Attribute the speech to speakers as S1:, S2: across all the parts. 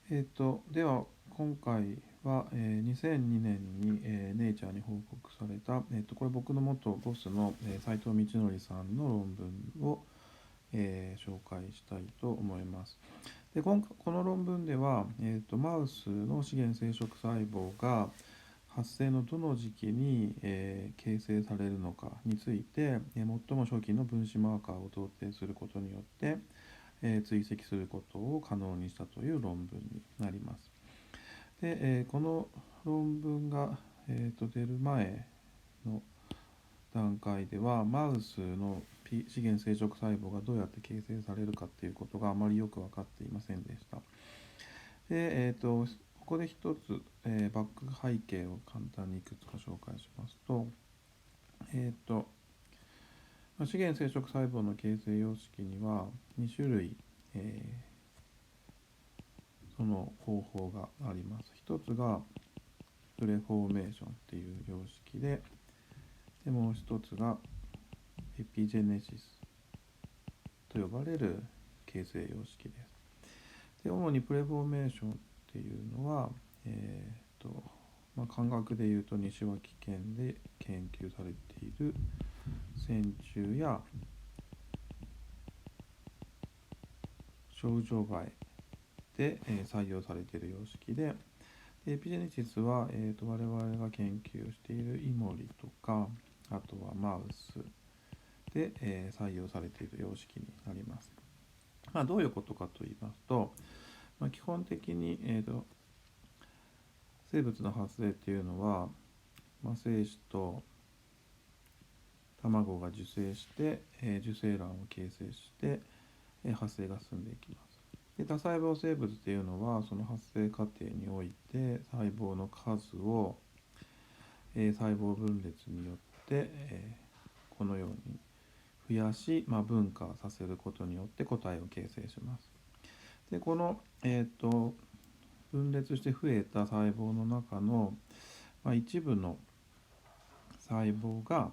S1: では今回は、2002年に、ネイチャーに報告された、これ僕の元ボスの、斉藤道則さんの論文を、紹介したいと思います。でこの論文では、マウスの資源生殖細胞が発生のどの時期に、形成されるのかについて、最も初期の分子マーカーを同定することによって、追跡することを可能にしたという論文になります。で、この論文が、出る前の段階ではマウスの資源生殖細胞がどうやって形成されるかっていうことがあまりよく分かっていませんでした。で、ここで一つ、バック背景を簡単にいくつか紹介しますと、資源生殖細胞の形成様式には2種類、その方法があります。一つがプレフォーメーションっていう様式で、もう一つがエピジェネシスと呼ばれる形成様式です。で、主にプレフォーメーションっていうのは、感覚でいうと西脇県で研究されている線虫やショウジョウバエで、採用されている様式で、エピジェネシスは、我々が研究しているイモリとか、あとはマウスで、採用されている様式になります。どういうことかと言いますと、基本的に、生物の発生っていうのは、精子と卵が受精して、受精卵を形成して、発生が進んでいきます。で、多細胞生物っていうのはその発生過程において細胞の数を、細胞分裂によって、このように増やし、分化させることによって個体を形成します。で、この、分裂して増えた細胞の中の、一部の細胞が、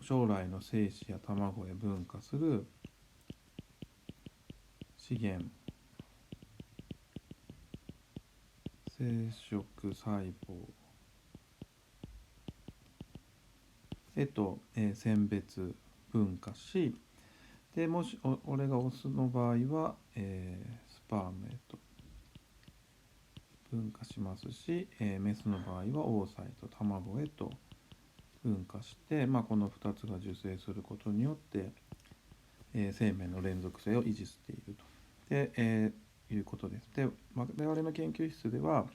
S1: 将来の精子や卵へ分化する資源生殖細胞へと、選別分化し、でもし俺がオスの場合は、スパームへと分化しますし、メスの場合はオオサイと卵へと分化して、この2つが受精することによって、生命の連続性を維持しているとで、いうことです。で、我々の研究室では、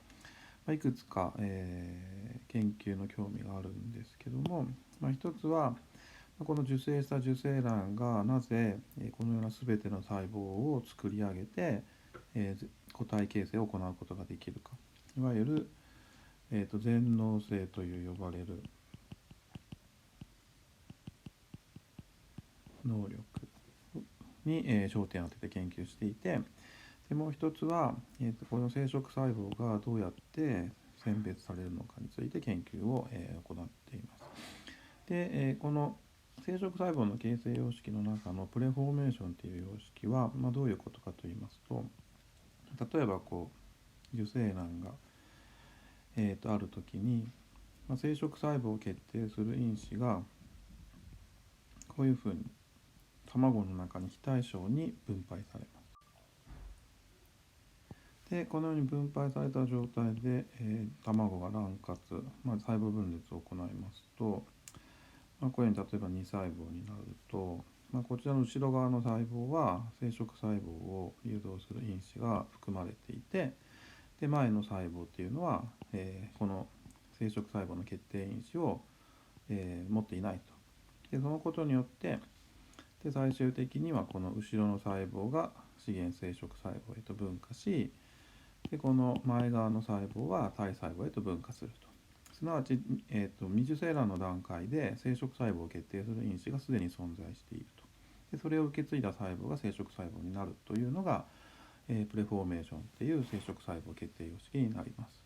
S1: いくつか、研究の興味があるんですけども、一つはこの受精した受精卵がなぜこのような全ての細胞を作り上げて、個体形成を行うことができるか、いわゆる、全能性という呼ばれる能力に、焦点を当てて研究していて、でもう一つは、この生殖細胞がどうやって選別されるのかについて研究を、行っています。で、この生殖細胞の形成様式の中のプレフォーメーションという様式は、どういうことかと言いますと、例えば受精卵が、ある時に、生殖細胞を決定する因子がこういうふうに卵の中に非対称に分配されます。で、このように分配された状態で、卵が卵割、細胞分裂を行いますと、こういうふうに例えば2細胞になると、こちらの後ろ側の細胞は生殖細胞を誘導する因子が含まれていて、で前の細胞っていうのは、この生殖細胞の決定因子を、持っていないと。でそのことによってで最終的にはこの後ろの細胞が資源生殖細胞へと分化し、でこの前側の細胞は体細胞へと分化すると。すなわち、未受精卵の段階で生殖細胞を決定する因子がすでに存在していると。でそれを受け継いだ細胞が生殖細胞になるというのが、プレフォーメーションっていう生殖細胞決定様式になります。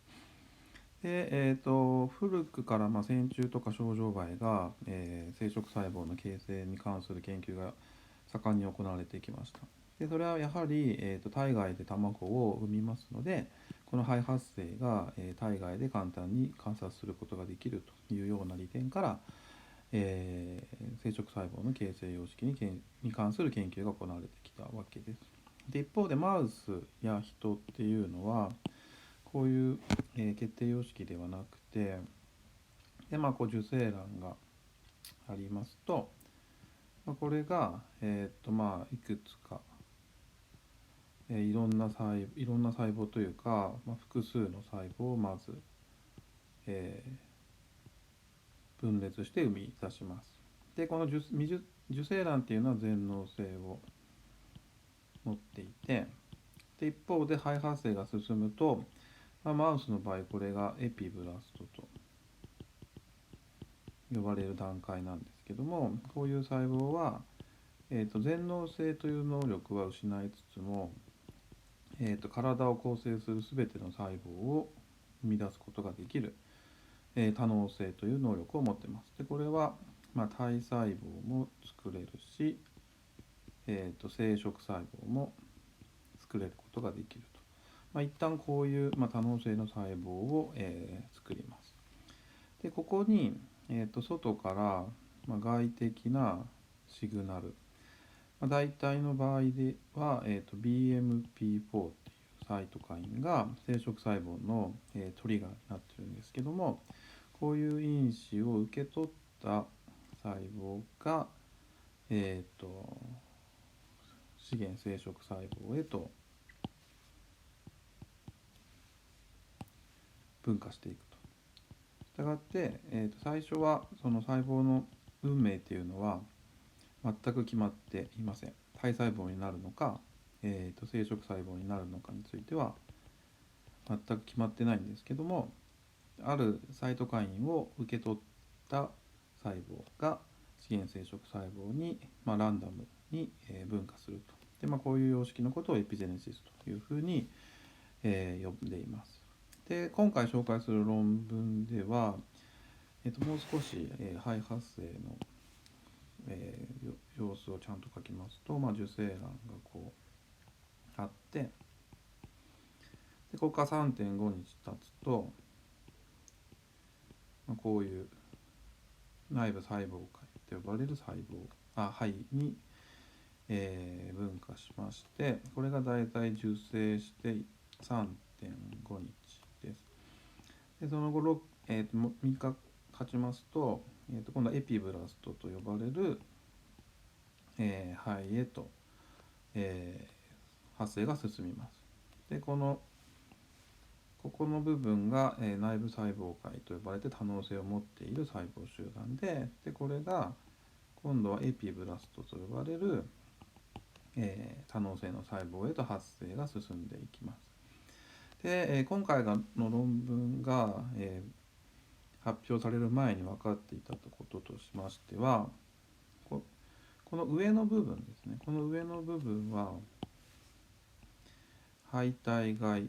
S1: で、古くから、線虫とかショウジョウバエが、生殖細胞の形成に関する研究が盛んに行われてきました。でそれはやはり、体外で卵を産みますので、この肺発生が、体外で簡単に観察することができるというような利点から、生殖細胞の形成様式に関する研究が行われてきたわけです。で一方でマウスや人っていうのはこういう、決定様式ではなくて、でこう受精卵がありますと、これが、いくつか、いろんな細胞というか、複数の細胞をまず、分裂して生み出します。でこの受精卵っていうのは全能性を持っていて、で一方で肺発生が進むと、マウスの場合これがエピブラストと呼ばれる段階なんですけども、こういう細胞は、全能性という能力は失いつつも、体を構成する全ての細胞を生み出すことができる、多能性という能力を持っています。でこれは、体細胞も作れるし、生殖細胞も作れることができると。一旦こういう、多能性の細胞を、作ります。でここに、外から、外的なシグナル、大体の場合では、BMP4 っていうサイトカインが生殖細胞の、トリガーになってるんですけども、こういう因子を受け取った細胞が、資源生殖細胞へと分化していくと。したがって、最初はその細胞の運命っていうのは全く決まっていません。体細胞になるのか、生殖細胞になるのかについては全く決まってないんですけども、あるサイトカインを受け取った細胞が資源生殖細胞に、ランダムに分化すると。で、こういう様式のことをエピジェネシスというふうに、呼んでいます。で今回紹介する論文では、もう少し、肺発生の、様子をちゃんと書きますと、受精卵がこうあって、でここから 3.5 日経つと、こういう内部細胞界と呼ばれる肺に、分化しまして、これがだいたい受精して3.5 日です。でその後、3日経ちますと、今度はエピブラストと呼ばれる、肺へと、発生が進みます。でここの部分が、内部細胞界と呼ばれて多能性を持っている細胞集団で、これが今度はエピブラストと呼ばれる、多能性の細胞へと発生が進んでいきます。で、今回の論文が、発表される前に分かっていたこととしましては、この上の部分ですね、この上の部分は肺体外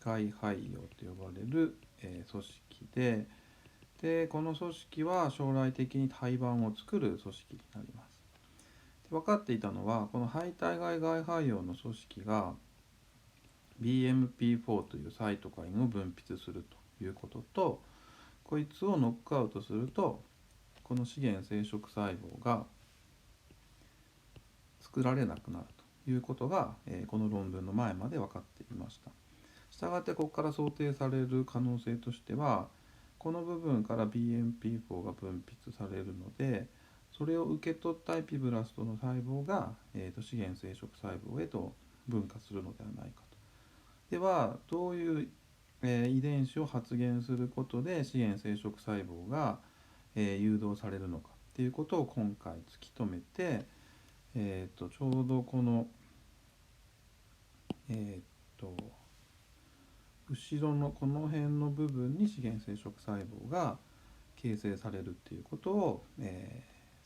S1: 肺葉と呼ばれる、組織でこの組織は将来的に胎盤を作る組織になります。で分かっていたのは、この肺体外外肺葉の組織が BMP4 というサイトカインを分泌するということと、こいつをノックアウトするとこの資源生殖細胞が作られなくなるということが、この論文の前まで分かっていました。したがってここから想定される可能性としては、この部分から BMP4 が分泌されるので、それを受け取ったエピブラストの細胞が、資源生殖細胞へと分化するのではないかと。ではどういう、遺伝子を発現することで資源生殖細胞が、誘導されるのかっていうことを今回突き止めて、ちょうどこの、後ろのこの辺の部分に資源生殖細胞が形成されるっていうことを、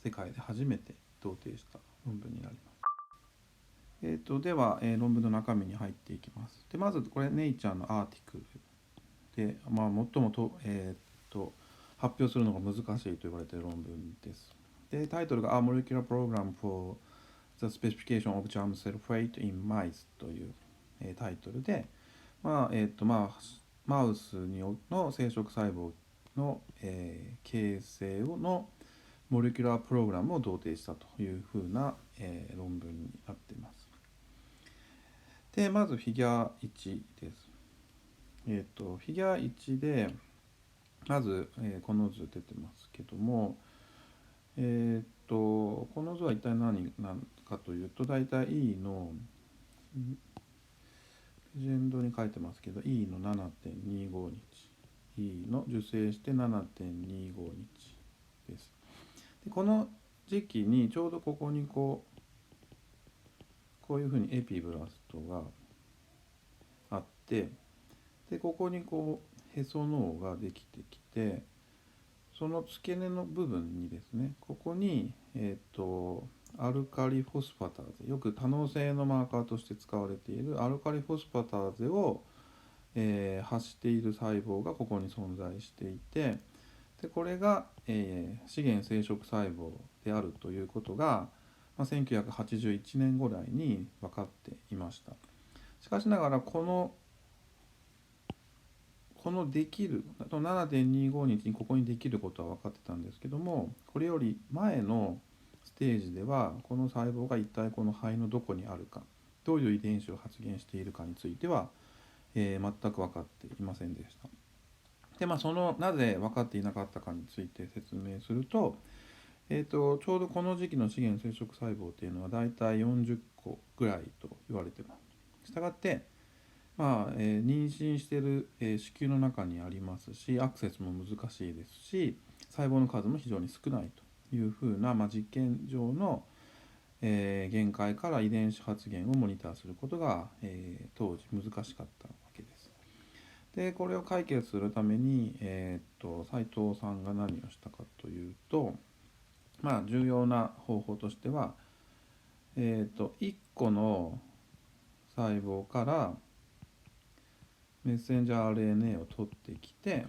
S1: 世界で初めて同定した論文になります。では、論文の中身に入っていきます。でまずこれネイチャーのアーティクルで、最も発表するのが難しいと言われている論文です。でタイトルが A Molecular Program for the Specification of Germ Cell Fate in Mice という、タイトルで、マウスの生殖細胞の、形成のモレキュラープログラムを同定したというふうな、論文になっています。でまずフィギュア1です。フィギュア1でまず、この図出てますけども、この図は一体何なのかというと、だいたい E のレジェンドに書いてますけど E の 7.25 日 E の受精して 7.25 日です。でこの時期にちょうどここにこういうふうにエピブラストがあって、でここにこうへその緒ができてきて、その付け根の部分にですね、ここに、アルカリフォスファターゼ、よく多能性のマーカーとして使われているアルカリフォスファターゼを、発している細胞がここに存在していて、でこれが、資源生殖細胞であるということが、1981年ぐらいに分かっていました。しかしながらこのできる 7.25 日にここにできることは分かってたんですけども、これより前のステージではこの細胞が一体この肺のどこにあるか、どういう遺伝子を発現しているかについては、全く分かっていませんでした。でそのなぜ分かっていなかったかについて説明すると、ちょうどこの時期の資源生殖細胞っていうのはだいたい40個ぐらいと言われてます。したがって妊娠している、子宮の中にありますし、アクセスも難しいですし、細胞の数も非常に少ないというふうな、実験上の、限界から遺伝子発現をモニターすることが、当時難しかったわけです。でこれを解決するために、斉藤さんが何をしたかというと、重要な方法としては、1個の細胞からメッセンジャー RNA を取ってきて、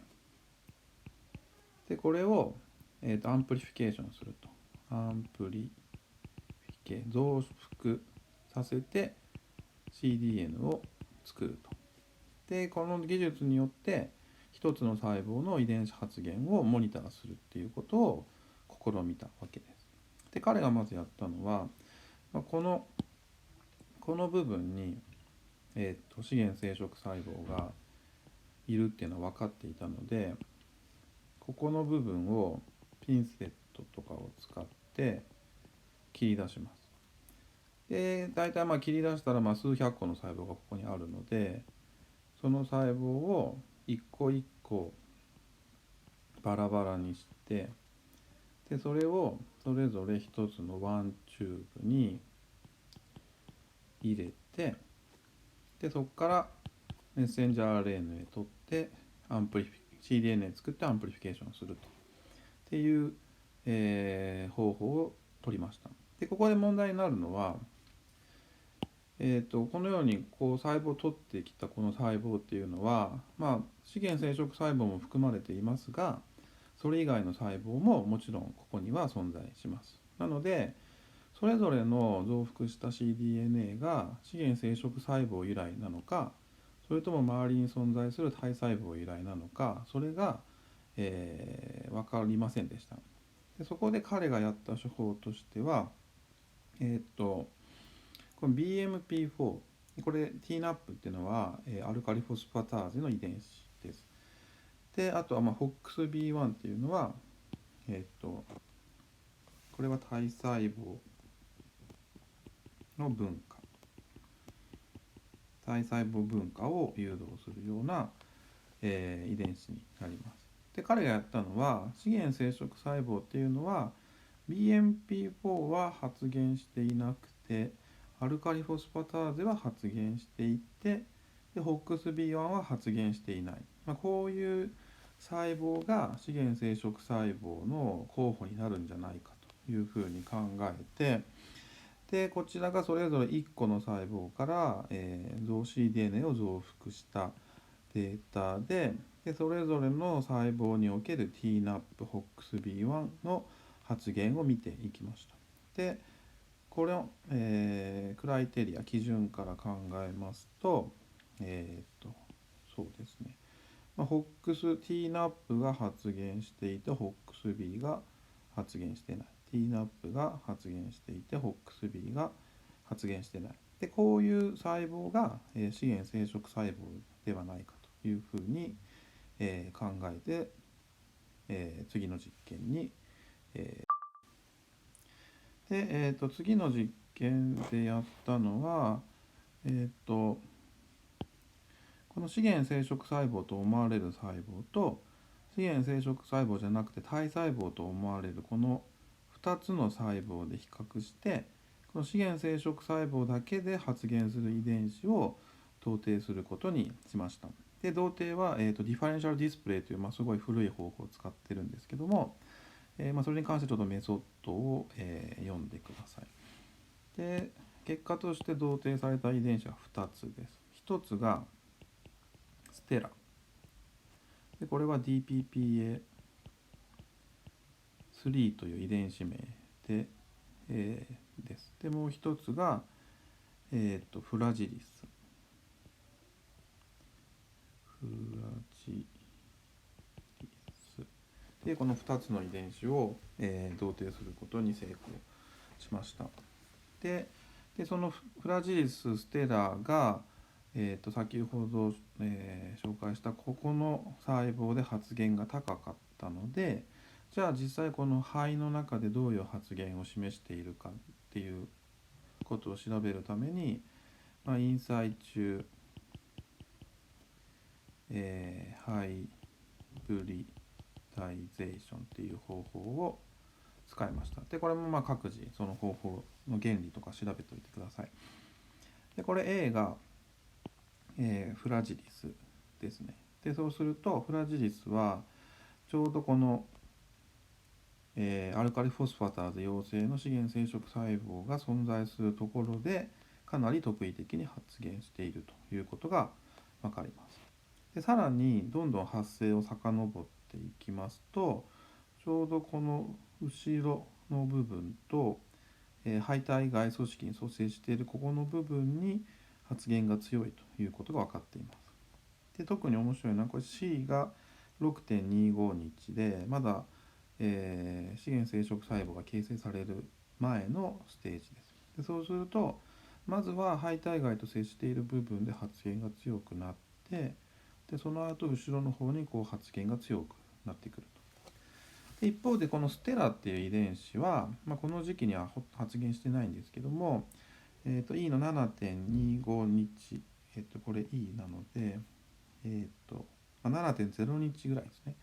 S1: でこれを、アンプリフィケーションすると。アンプリフィケ増幅させて CDN を作ると。でこの技術によって一つの細胞の遺伝子発現をモニターするっていうことを試みたわけです。で彼がまずやったのは、この部分に、資源生殖細胞がいるっていうのは分かっていたので、ここの部分をピンセットとかを使って切り出します。で大体切り出したら数百個の細胞がここにあるので、その細胞を一個一個バラバラにして、でそれをそれぞれ一つのワンチューブに入れて、でそこからメッセンジャー RNA 取ってCDNA 作ってアンプリフィケーションするとっていう、方法を取りました。でここで問題になるのは、このように細胞を取ってきたこの細胞っていうのは、資源生殖細胞も含まれていますが、それ以外の細胞ももちろんここには存在します。なのでそれぞれの増幅した cDNA が資源生殖細胞由来なのか、それとも周りに存在する体細胞由来なのか、それが、分かりませんでした。でそこで彼がやった手法としては、この BMP4、これ TNAP っていうのは、アルカリフォスファターゼの遺伝子です。であとはFOXB1 っていうのは、これは体細胞の分化、体細胞分化を誘導するような、遺伝子になります。で彼がやったのは、資源生殖細胞っていうのは BMP4 は発現していなくて、アルカリフォスファターゼは発現していて、で FOXB1 は発現していない、こういう細胞が資源生殖細胞の候補になるんじゃないかというふうに考えて、でこちらがそれぞれ1個の細胞から、cDNA を増幅したデータで、それぞれの細胞における TNAP、FOXB1 の発現を見ていきました。でこれを、クライテリア基準から考えますと、そうですね、TNAP が発現していて HOXB が発現してない、 TNAP が発現していて HOXB が発現してない。でこういう細胞が、資源生殖細胞ではないかというふうに、考えて、次の実験に、次の実験でやったのは、この資源生殖細胞と思われる細胞と資源生殖細胞じゃなくて体細胞と思われるこの2つの細胞で比較して、この資源生殖細胞だけで発現する遺伝子を同定することにしました。で同定は、ディファレンシャルディスプレイという、すごい古い方法を使ってるんですけども、それに関してちょっとメソッドを、読んでください。で結果として同定された遺伝子は2つです。1つがステラで、これは DPPA3 という遺伝子名で、です。でもう一つが、フラジリスで、この2つの遺伝子を、同定することに成功しました。でそのフラジリスステラが、先ほど、紹介したここの細胞で発現が高かったので、じゃあ実際この肺の中でどういう発現を示しているかっていうことを調べるために、インサイチュハイブリダイゼーションっていう方法を使いました。でこれも各自その方法の原理とか調べておいてください。でこれ A が、フラジリスですね。でそうするとフラジリスはちょうどこの、アルカリフォスファターゼ陽性の資源生殖細胞が存在するところでかなり特異的に発現しているということが分かります。でさらにどんどん発生を遡っていきますと、ちょうどこの後ろの部分と、肺体外組織に組成しているここの部分に発現が強いということが分かっています。で特に面白いのはこれ C が 6.25 日でまだ、資源生殖細胞が形成される前のステージです。でそうするとまずは肺体外と接している部分で発現が強くなって、でその後後ろの方にこう発現が強くなってくると。で一方でこのステラっていう遺伝子は、この時期には発現してないんですけども、E の 7.25 日、これ E なので、7.0 日ぐらいですね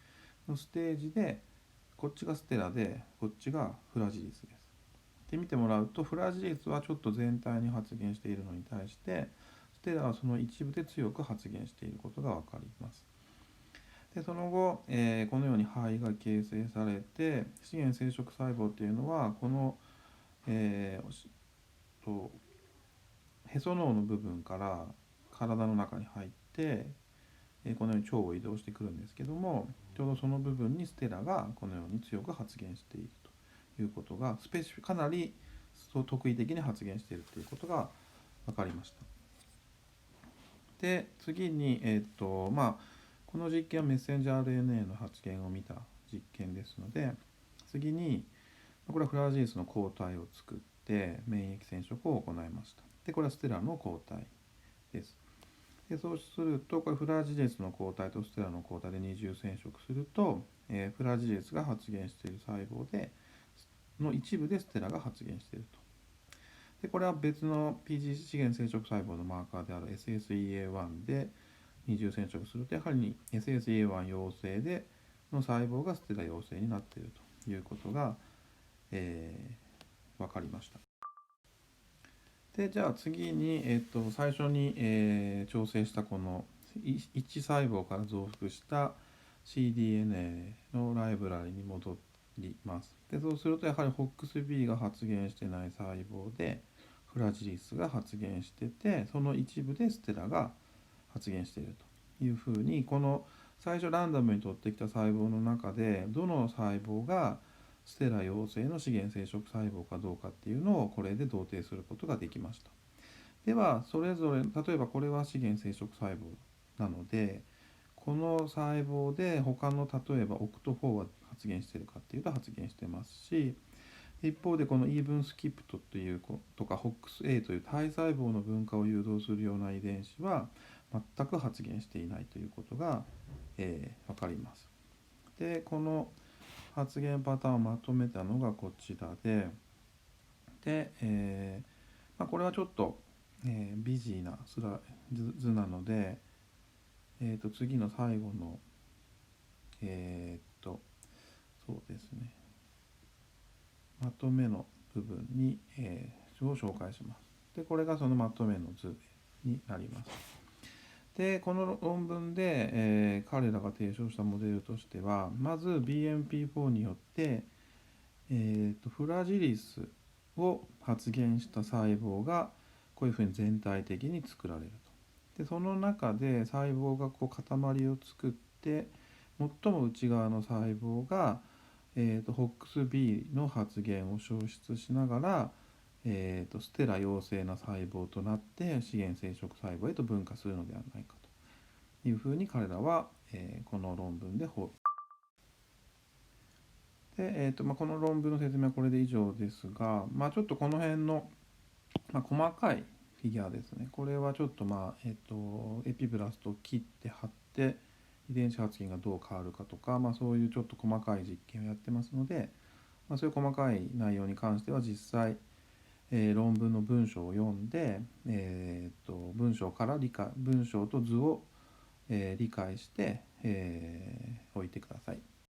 S1: のステージで、こっちがステラでこっちがフラジリスです。で見てもらうとフラジリスはちょっと全体に発現しているのに対してステラはその一部で強く発現していることが分かります。でその後、このように肺が形成されて資源生殖細胞というのはこの、へその緒の部分から体の中に入って、このように腸を移動してくるんですけども、ちょうどその部分にステラがこのように強く発現しているということがかなり特異的に発現しているということが分かりました。で次に、この実験はメッセンジャー RNA の発現を見た実験ですので、次にこれはフラジリスの抗体を作って免疫染色を行いました。でこれはステラの抗体です。でそうするとこれフラジリスの抗体とステラの抗体で二重染色すると、フラジリスが発現している細胞での一部でステラが発現していると。でこれは別の PG 資源生殖細胞のマーカーである SSEA1 で二重染色するとやはり SSEA1 陽性での細胞がステラ陽性になっているということが、分かりました。でじゃあ次に、最初に、調整したこの1細胞から増幅した cDNA のライブラリに戻ります。でそうするとやはり HOXB が発現してない細胞でフラジリスが発現してて、その一部でステラが発現しているというふうに、この最初ランダムに取ってきた細胞の中でどの細胞がステラ陽性の資源生殖細胞かどうかっていうのをこれで同定することができました。ではそれぞれ例えばこれは資源生殖細胞なので、この細胞で他の例えばオクト4は発現しているかっていうと発現してますし、一方でこのイーブンスキプトというとか HOX-A という体細胞の分化を誘導するような遺伝子は全く発現していないということが、分かります。でこの発現パターンをまとめたのがこちらで、これはちょっと、ビジーな図なので、次の最後のそうですね、まとめの部分に、を紹介します。でこれがそのまとめの図になります。でこの論文で、彼らが提唱したモデルとしては、まず BMP4 によって、フラジリスを発現した細胞がこういうふうに全体的に作られると。でその中で細胞がこう塊を作って、最も内側の細胞が、HOX-B の発現を消失しながら、ステラ陽性な細胞となって資源生殖細胞へと分化するのではないかというふうに彼らは、この論文でこの論文の説明はこれで以上ですが、ちょっとこの辺の、細かいフィギュアですね。これはちょっと、エピブラストを切って貼って遺伝子発現がどう変わるかとか、そういうちょっと細かい実験をやってますので、そういう細かい内容に関しては実際、論文の文章を読んで、文章と図を、理解して、おいてください。